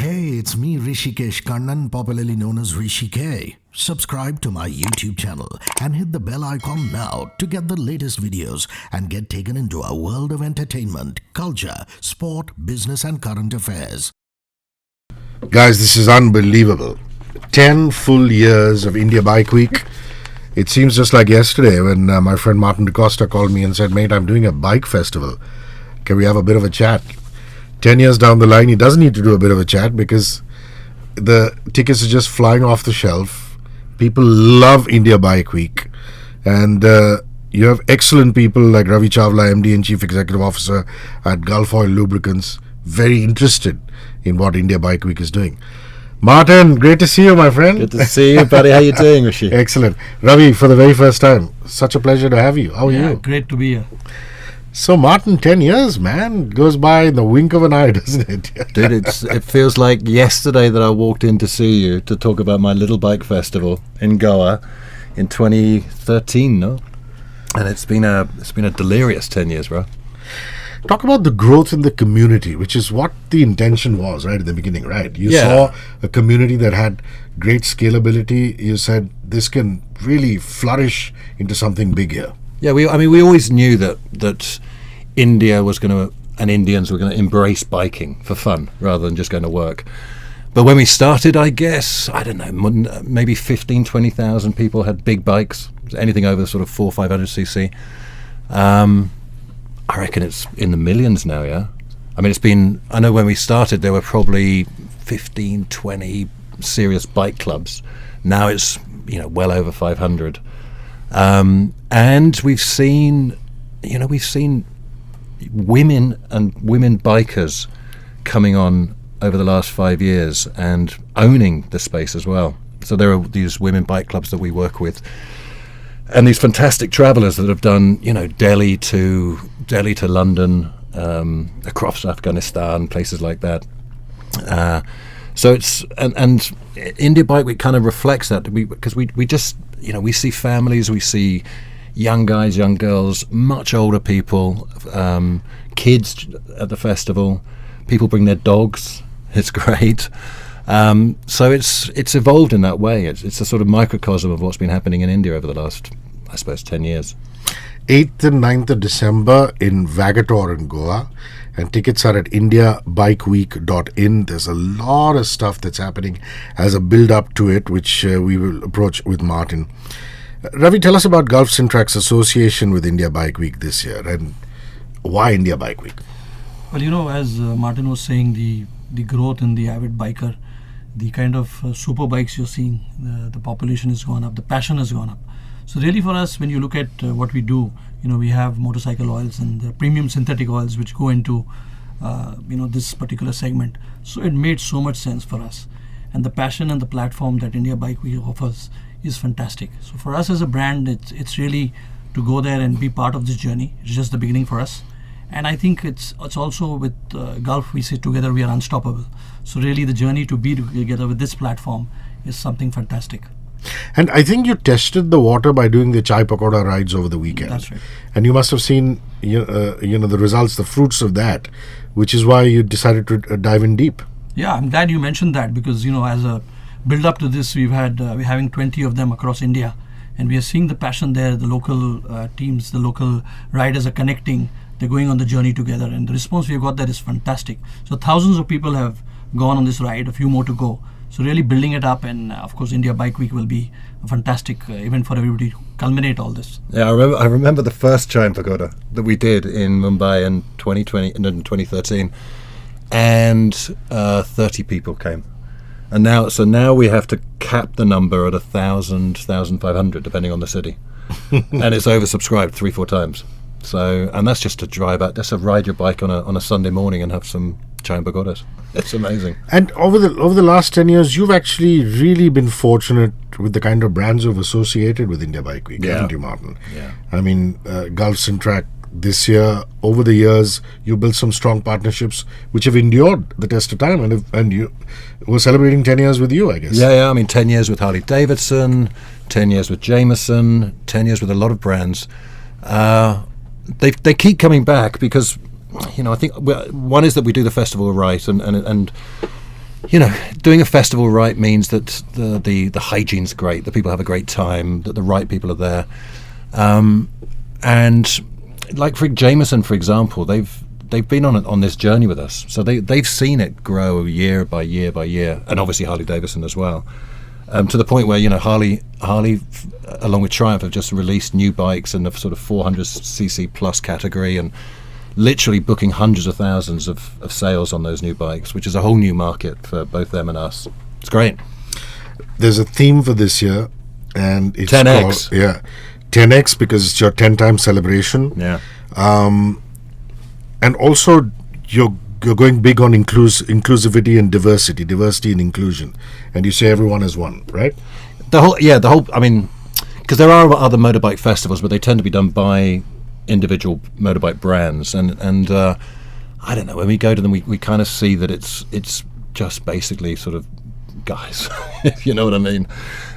Hey, it's me, Rishikesh Kannan, popularly known as Hrishi K. Subscribe to my YouTube channel and hit the bell icon now to get the latest videos and get taken into a world of entertainment, culture, sport, business and current affairs. Guys, this is unbelievable. 10 full years of India Bike Week. It seems just like yesterday when my friend Martin DeCosta called me and said, mate, I'm doing a bike festival. Can we have a bit of a chat? 10 years down the line, he doesn't need to do a bit of a chat because the tickets are just flying off the shelf. People love India Bike Week. And you have excellent people like Ravi Chawla, MD and Chief Executive Officer at Gulf Oil Lubricants, very interested in what India Bike Week is doing. Martin, great to see you, my friend. Good to see you, buddy. How you doing, Hrishi? Excellent. Ravi, for the very first time, such a pleasure to have you. How are you? Great to be here. So, Martin, 10 years, man. It goes by in the wink of an eye, doesn't it? Dude, it feels like yesterday that I walked in to see you to talk about my little bike festival in Goa in 2013, no? And it's been a delirious 10 years, bro. Talk about the growth in the community, which is what the intention was, right, at the beginning, right? You saw a community that had great scalability. You said this can really flourish into something big here. Yeah, we always knew that India was going to, and Indians were going to embrace biking for fun rather than just going to work. But when we started, I guess, I don't know, maybe 15, 20,000 people had big bikes, anything over sort of 400, 500cc. I reckon it's in the millions now, yeah? I mean, I know when we started, there were probably 15, 20 serious bike clubs. Now it's, well over 500. And we've seen women and women bikers coming on over the last 5 years and owning the space as well. So there are these women bike clubs that we work with, and these fantastic travelers that have done, Delhi to London, across Afghanistan, places like that. So it's and India Bike Week kind of reflects that, because we just we see families, we see young guys, young girls, much older people, kids at the festival. People bring their dogs. It's great. So it's evolved in that way. It's a sort of microcosm of what's been happening in India over the last, I suppose, 10 years. 8th and 9th of December in Vagator in Goa, and tickets are at indiabikeweek.in. There's a lot of stuff that's happening as a build-up to it, which we will approach with Martin. Ravi, tell us about Gulf Syntrac's association with India Bike Week this year, and why India Bike Week? Well, as Martin was saying, the growth in the avid biker, the kind of super bikes you're seeing, the population has gone up, the passion has gone up. So really for us, when you look at what we do, we have motorcycle oils and premium synthetic oils which go into, this particular segment. So it made so much sense for us. And the passion and the platform that India Bike Week offers is fantastic. So for us as a brand, it's really to go there and be part of this journey. It's just the beginning for us. And I think it's also with Gulf, we say together we are unstoppable. So really the journey to be together with this platform is something fantastic. And I think you tested the water by doing the chai pakoda rides over the weekend. That's right. And you must have seen, the results, the fruits of that, which is why you decided to dive in deep. Yeah, I'm glad you mentioned that because, as a build up to this, we're having 20 of them across India, and we are seeing the passion there. The local teams, the local riders are connecting. They're going on the journey together, and the response we've got there is fantastic. So thousands of people have gone on this ride, a few more to go. So really building it up, and of course India Bike Week will be a fantastic event for everybody to culminate all this. Yeah, I remember the first Chai Pagoda that we did in Mumbai in 2013, and 30 people came. And now we have to cap the number at 1,000, 1,500, depending on the city, and it's oversubscribed 3-4 times. So, and that's just to drive out. That's to ride your bike on a Sunday morning and have some chai pagodas. It's amazing. And over the last 10 years, you've actually really been fortunate with the kind of brands you've associated with India Bike Week, haven't you, Martin? Yeah. I mean, Gulf Syntrac this year, over the years, you built some strong partnerships which have endured the test of time, and you were celebrating 10 years with you, I guess. Yeah. I mean, 10 years with Harley Davidson, 10 years with Jameson, 10 years with a lot of brands. They keep coming back because, I think one is that we do the festival right, and doing a festival right means that the hygiene's great, that people have a great time, that the right people are there, and like for Jameson, for example, they've been on this journey with us, so they've seen it grow year by year by year, and obviously Harley Davidson as well, to the point where Harley along with Triumph have just released new bikes in the sort of 400cc plus category, and literally booking hundreds of thousands of sales on those new bikes, which is a whole new market for both them and us. It's great. There's a theme for this year, and it's 10X. called 10X, because it's your 10-time celebration. Yeah. And also you're going big on inclusivity and diversity and inclusion, and you say everyone is one, right? The whole. I mean, because there are other motorbike festivals, but they tend to be done by individual motorbike brands, and I don't know, when we go to them, we kind of see that it's just basically sort of guys, if you know what I mean.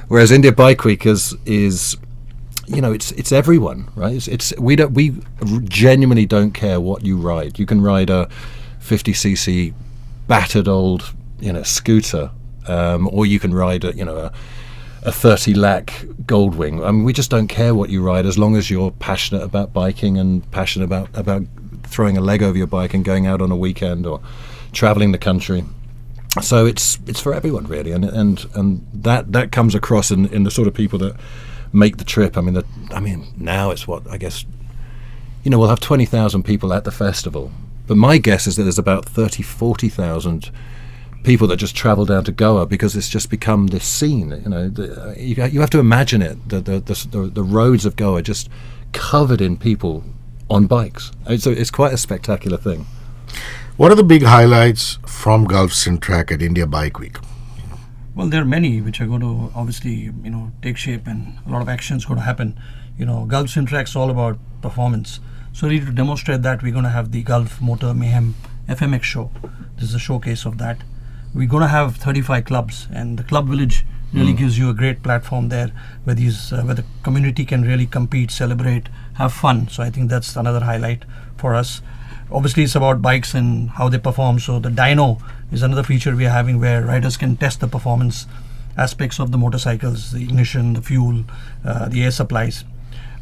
Whereas India Bike Week is it's everyone, right? We genuinely don't care what you ride. You can ride a 50cc battered old scooter, or you can ride a 30 lakh Goldwing. I mean, we just don't care what you ride, as long as you're passionate about biking and passionate about throwing a leg over your bike and going out on a weekend or traveling the country. So it's for everyone, really, and that comes across in the sort of people that make the trip. I mean, now it's what, I guess, we'll have 20,000 people at the festival, but my guess is that there's about 30,000-40,000 people that just travel down to Goa, because it's just become this scene. You have to imagine it. The roads of Goa are just covered in people on bikes. So it's quite a spectacular thing. What are the big highlights from Gulf Syntrack at India Bike Week? Well, there are many which are going to obviously take shape, and a lot of action is going to happen. Gulf Syntrack's all about performance. So really, to demonstrate that, we're going to have the Gulf Motor Mayhem FMX show. This is a showcase of that. We're going to have 35 clubs, and the Club Village really gives you a great platform there, where the community can really compete, celebrate, have fun. So I think that's another highlight for us. Obviously, it's about bikes and how they perform. So the dyno is another feature we are having, where riders can test the performance aspects of the motorcycles, the ignition, the fuel, the air supplies.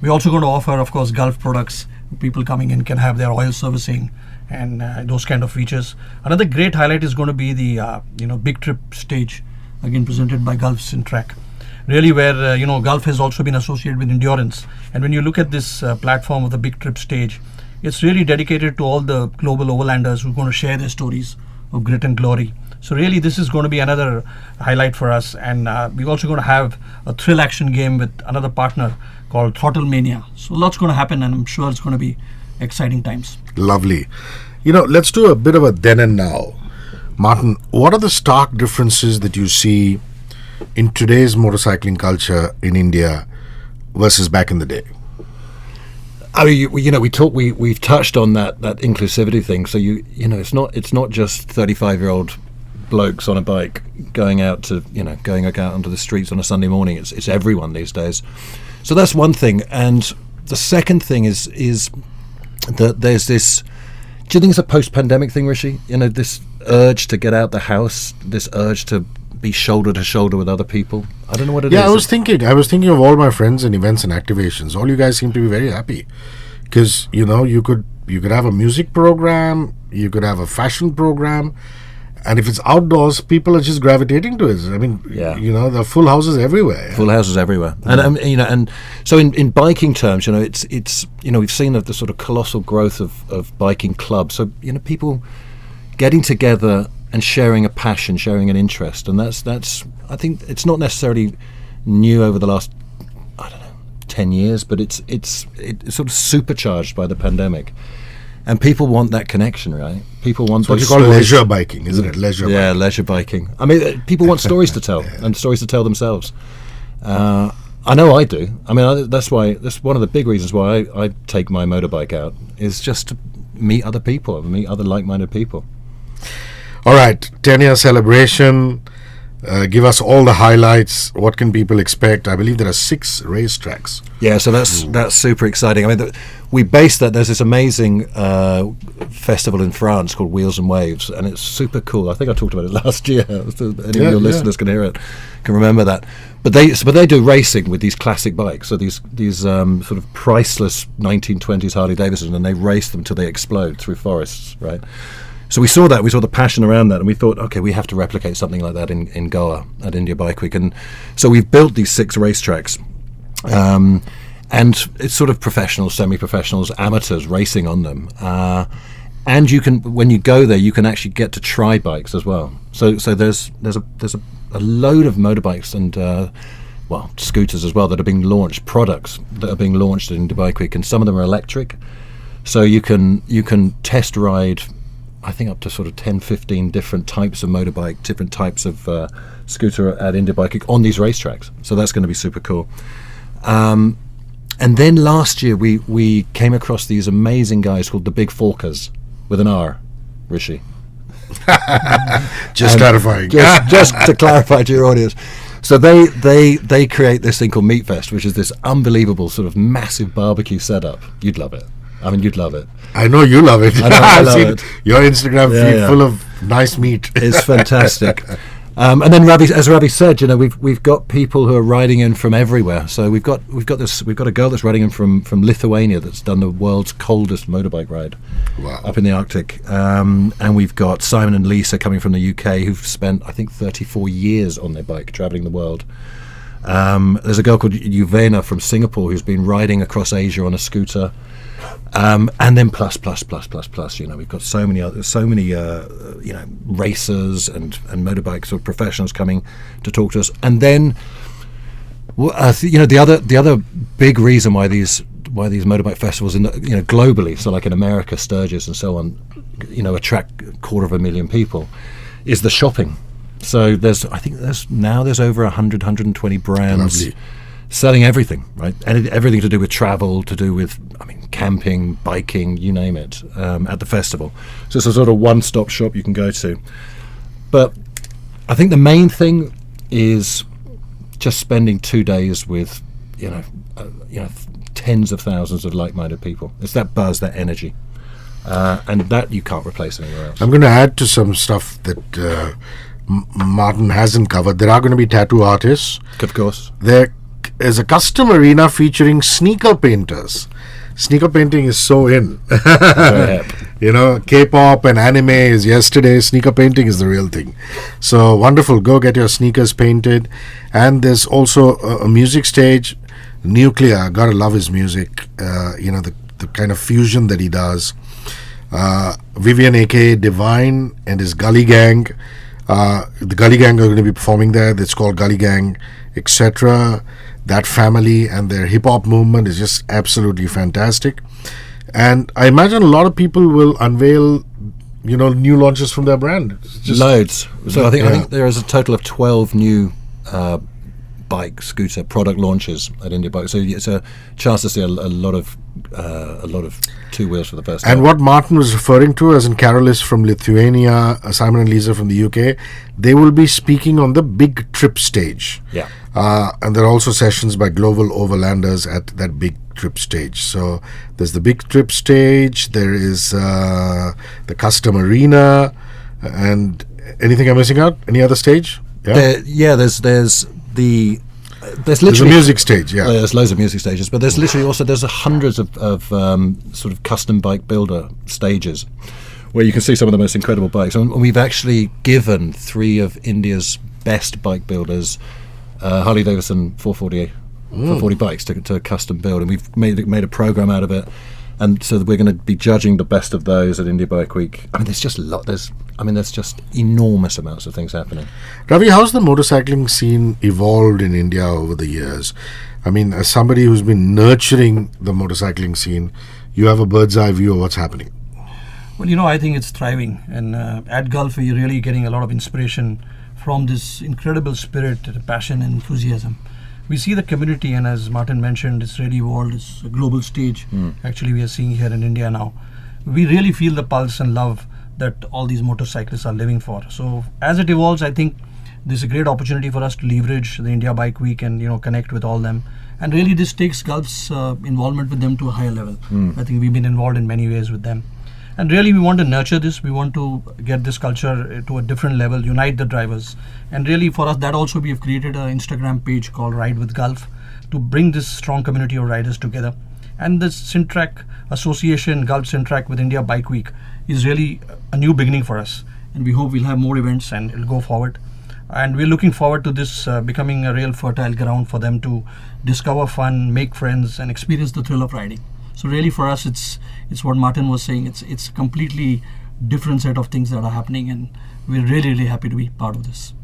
We're also going to offer, of course, Gulf products. People coming in can have their oil servicing and those kind of features. Another great highlight is going to be the Big Trip stage, again presented by Gulf Syntrack. Really, where Gulf has also been associated with endurance, and when you look at this platform of the Big Trip stage, it's really dedicated to all the global overlanders who are going to share their stories of grit and glory. So really, this is going to be another highlight for us, and we're also going to have a thrill action game with another partner called Throttle Mania. So lots going to happen, and I'm sure it's going to be exciting times. Lovely. Let's do a bit of a then and now. Martin, what are the stark differences that you see in today's motorcycling culture in India versus back in the day? I mean, we've touched on that inclusivity thing. So it's not just 35-year-old blokes on a bike going out onto the streets on a Sunday morning. It's everyone these days. So that's one thing. And the second thing is that there's this. Do you think it's a post-pandemic thing, Hrishi? This urge to get out the house, this urge to be shoulder to shoulder with other people. I don't know what it is. Yeah, I was thinking of all my friends and events and activations. All you guys seem to be very happy, because you could have a music program, you could have a fashion program, and if it's outdoors, people are just gravitating to it. I mean, there are full houses everywhere. Full houses everywhere, and so in biking terms, it's we've seen the sort of colossal growth of biking clubs. So people getting together and sharing a passion, sharing an interest, and that's I think it's not necessarily new over the last 10 years, but it's sort of supercharged by the pandemic. And people want that connection, right? People want what you call leisure biking, isn't it? Leisure biking. Leisure biking. I mean, people want stories to tell and stories to tell themselves. I know I do. I mean, that's one of the big reasons why I take my motorbike out, is just to meet other people, meet other like-minded people. All right, 10-year celebration. Give us all the highlights. What can people expect? I believe there are 6 racetracks. Yeah, so that's super exciting. I mean, we based that. There's this amazing festival in France called Wheels and Waves, and it's super cool. I think I talked about it last year. Any of your listeners can hear it, can remember that. But they do racing with these classic bikes. So these sort of priceless 1920s Harley Davidson, and they race them till they explode through forests, right? So we saw that, we saw the passion around that, and we thought, okay, we have to replicate something like that in Goa at India Bike Week. And so we've built these 6 racetracks, and it's sort of professionals, semi-professionals, amateurs racing on them. And you can, when you go there, you can actually get to try bikes as well. So there's a load of motorbikes and scooters as well that are being launched, products that are being launched at India Bike Week, and some of them are electric. So you can test ride, I think, up to sort of 10, 15 different types of motorbike, different types of scooter at India Bike Week on these racetracks. So that's going to be super cool. And then last year we came across these amazing guys called the Big Forkers, with an R, Hrishi. Just clarifying. Just to clarify to your audience. So they create this thing called Meat Fest, which is this unbelievable sort of massive barbecue setup. You'd love it. I mean, you'd love it. I know you love it. I love seen it. Your Instagram feed full of nice meat. It's fantastic. And then as Ravi said, you know, we've got people who are riding in from everywhere. So we've got a girl that's riding in from Lithuania that's done the world's coldest motorbike ride up in the Arctic. And we've got Simon and Lisa coming from the UK who've spent, I think, 34 years on their bike traveling the world. There's a girl called Yuvena from Singapore who's been riding across Asia on a scooter. And then plus, you know, we've got so many racers and motorbike sort of professionals coming to talk to us. And then, you know, the other big reason why these motorbike festivals globally, so like in America, Sturgis and so on, you know, attract 250,000 people, is the shopping. So there's over 120 brands. Lovely. Selling everything, right? And everything to do with travel, to do with, I mean, camping, biking, you name it, at the festival. So it's a sort of one-stop shop you can go to. But I think the main thing is just spending 2 days with, tens of thousands of like-minded people. It's that buzz, that energy, and that you can't replace anywhere else. I'm going to add to some stuff that Martin hasn't covered. There are going to be tattoo artists. Of course. There is a custom arena featuring sneaker painters. Sneaker painting is so in. You know, K-pop and anime is yesterday. Sneaker painting is the real thing. So wonderful. Go get your sneakers painted. And there's also a music stage. Nuclear. Gotta love his music. The kind of fusion that he does. Vivian, aka Divine, and his Gully Gang. The Gully Gang are going to be performing there. It's called Gully Gang, etc. That family and their hip-hop movement is just absolutely fantastic. And I imagine a lot of people will unveil, new launches from their brand. Loads. So I think there is a total of 12 new bike scooter product launches at India Bike. So it's a chance to see a lot of two wheels for the first time. And what Martin was referring to, as in Carol is from Lithuania, Simon and Lisa from the UK, they will be speaking on the Big Trip stage. Yeah. And there are also sessions by global overlanders at that Big Trip stage. So there's the Big Trip stage, there is the Custom Arena, and anything I'm missing out? Any other stage? Yeah. There's literally a music stage. Yeah, there's loads of music stages, but there's literally also hundreds of sort of custom bike builder stages where you can see some of the most incredible bikes. And we've actually given 3 of India's best bike builders Harley Davidson 440 bikes to custom build, and we've made a program out of it. And so we're going to be judging the best of those at India Bike Week. I mean, there's just there's just enormous amounts of things happening. Ravi, how's the motorcycling scene evolved in India over the years? I mean, as somebody who's been nurturing the motorcycling scene, you have a bird's eye view of what's happening. Well, I think it's thriving. And at Gulf, you're really getting a lot of inspiration from this incredible spirit, passion, and enthusiasm. We see the community, and as Martin mentioned, it's really evolved. It's a global stage. Actually, we are seeing here in India now. We really feel the pulse and love that all these motorcyclists are living for. So as it evolves, I think this is a great opportunity for us to leverage the India Bike Week and connect with all them. And really, this takes Gulf's involvement with them to a higher level. I think we've been involved in many ways with them. And really, we want to nurture this. We want to get this culture to a different level, unite the drivers. And really, for us, that also we have created an Instagram page called Ride with Gulf to bring this strong community of riders together. And the Syntrack Association, Gulf Syntrack with India Bike Week is really a new beginning for us. And we hope we'll have more events and it'll go forward. And we're looking forward to this becoming a real fertile ground for them to discover fun, make friends, and experience the thrill of riding. So really for us, it's what Martin was saying. It's a completely different set of things that are happening, and we're really, really happy to be part of this.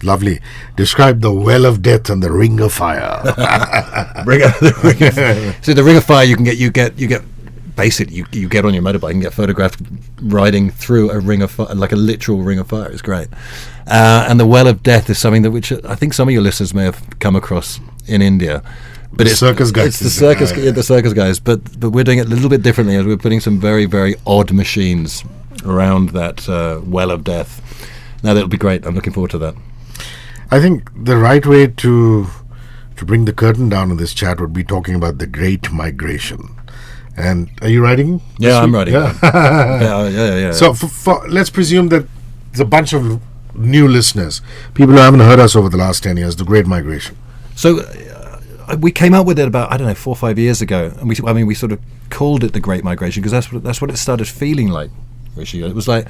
Lovely. Describe the well of death and the ring of fire. See, the ring of fire, you get basically you get on your motorbike and get photographed riding through a ring of fire, like a literal ring of fire. It's great. And the well of death is something which I think some of your listeners may have come across in India. But it's circus guys. It's the circus guys. But we're doing it a little bit differently, as we're putting some very, very odd machines around that well of death. Now that'll be great. I'm looking forward to that. I think the right way to bring the curtain down on this chat would be talking about the Great Migration. And are you writing? Yeah, I'm writing. Yeah. Yeah. So let's presume that there's a bunch of new listeners, people who haven't heard us over the last 10 years, the Great Migration. So we came up with it about 4 or 5 years ago, and we sort of called it the Great Migration because that's what it started feeling like. Hrishi, it was like,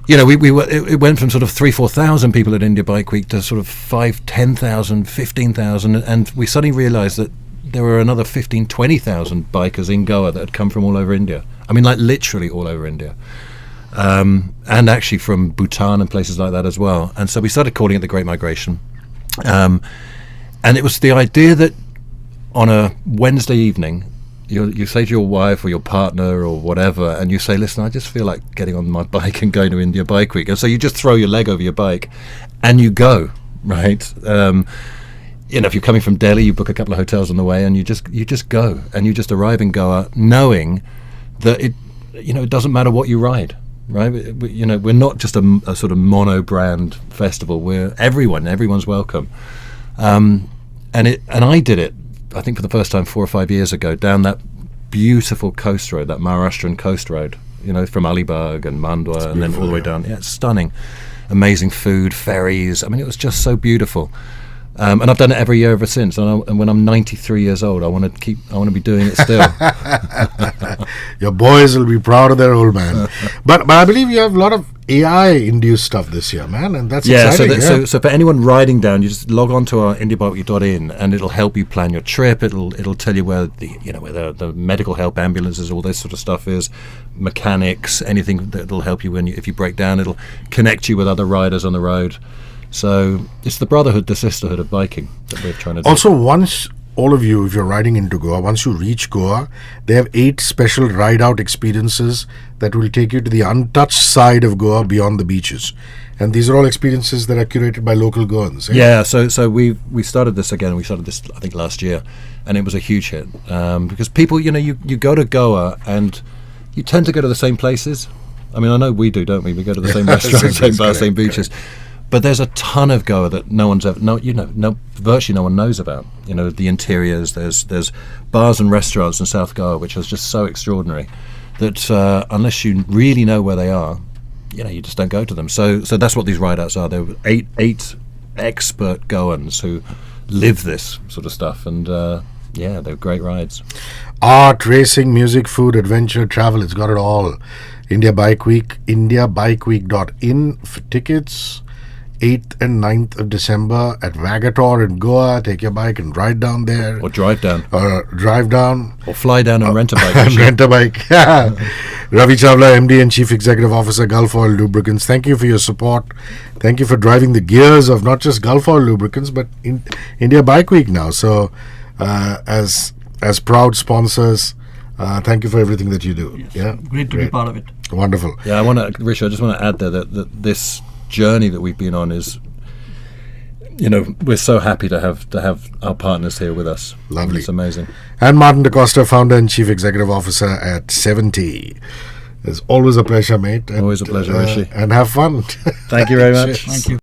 it went from sort of 3,000-4,000 people at India Bike Week to sort of 5,000, 10,000, 15,000, and we suddenly realised that there were another 15,000-20,000 bikers in Goa that had come from all over India. I mean, like literally all over India. And actually from Bhutan and places like that as well. And so we started calling it the Great Migration. And it was the idea that on a Wednesday evening, you say to your wife or your partner or whatever, and you say, listen, I just feel like getting on my bike and going to India Bike Week. And so you just throw your leg over your bike and you go, right? If you're coming from Delhi, you book a couple of hotels on the way and you just go, and you just arrive in Goa knowing that it doesn't matter what you ride. Right, we're not just a sort of mono brand festival. Everyone's welcome, and I did it. I think for the first time 4 or 5 years ago down that beautiful coast road, that Maharashtrian coast road. From Alibag and Mandwa, and then all the way down. Yeah, it's stunning, amazing food, ferries. I mean, it was just so beautiful. And I've done it every year ever since. And when I'm 93 years old, I want to be doing it still. Your boys will be proud of their old man. But I believe you have a lot of AI-induced stuff this year, man, and that's exciting. So for anyone riding down, you just log on to our indiabikeweek.in, and it'll help you plan your trip. It'll tell you where the medical help, ambulances, all this sort of stuff is, mechanics, anything that'll help you if you break down. It'll connect you with other riders on the road. So it's the brotherhood, the sisterhood of biking that we're trying to do. Also, once all of you, if you're riding into Goa, once you reach Goa, they have 8 special ride-out experiences that will take you to the untouched side of Goa beyond the beaches. And these are all experiences that are curated by local Goans. Yeah, so we started this again. We started this, I think, last year, and it was a huge hit. Because people, you go to Goa and you tend to go to the same places. I mean, I know we do, don't we? We go to the same restaurants, same bars, same beaches. But there's a ton of Goa that no one's ever, virtually no one knows about. The interiors. There's bars and restaurants in South Goa which are just so extraordinary that unless you really know where they are, you just don't go to them. So that's what these ride-outs are. There were eight expert Goans who live this sort of stuff, and they're great rides. Art, racing, music, food, adventure, travel. It's got it all. India Bike Week. IndiaBikeWeek.in for tickets. 8th and 9th of December at Vagator in Goa. Take your bike and ride down there. Or drive down. Or drive down. Or fly down and rent a bike. Rent a bike. Ravi Chawla, MD and Chief Executive Officer, Gulf Oil Lubricants. Thank you for your support. Thank you for driving the gears of not just Gulf Oil Lubricants, but India Bike Week now. So, as proud sponsors, thank you for everything that you do. Yes. Yeah, great to be part of it. Wonderful. Yeah, Hrishi, I just want to add there that this journey that we've been on is, we're so happy to have our partners here with us. Lovely. It's amazing. And Martin DCosta, founder and Chief Executive Officer at 70. It's always a pleasure, mate. Always a pleasure, Hrishi. And have fun. Thank you very much. Thank you.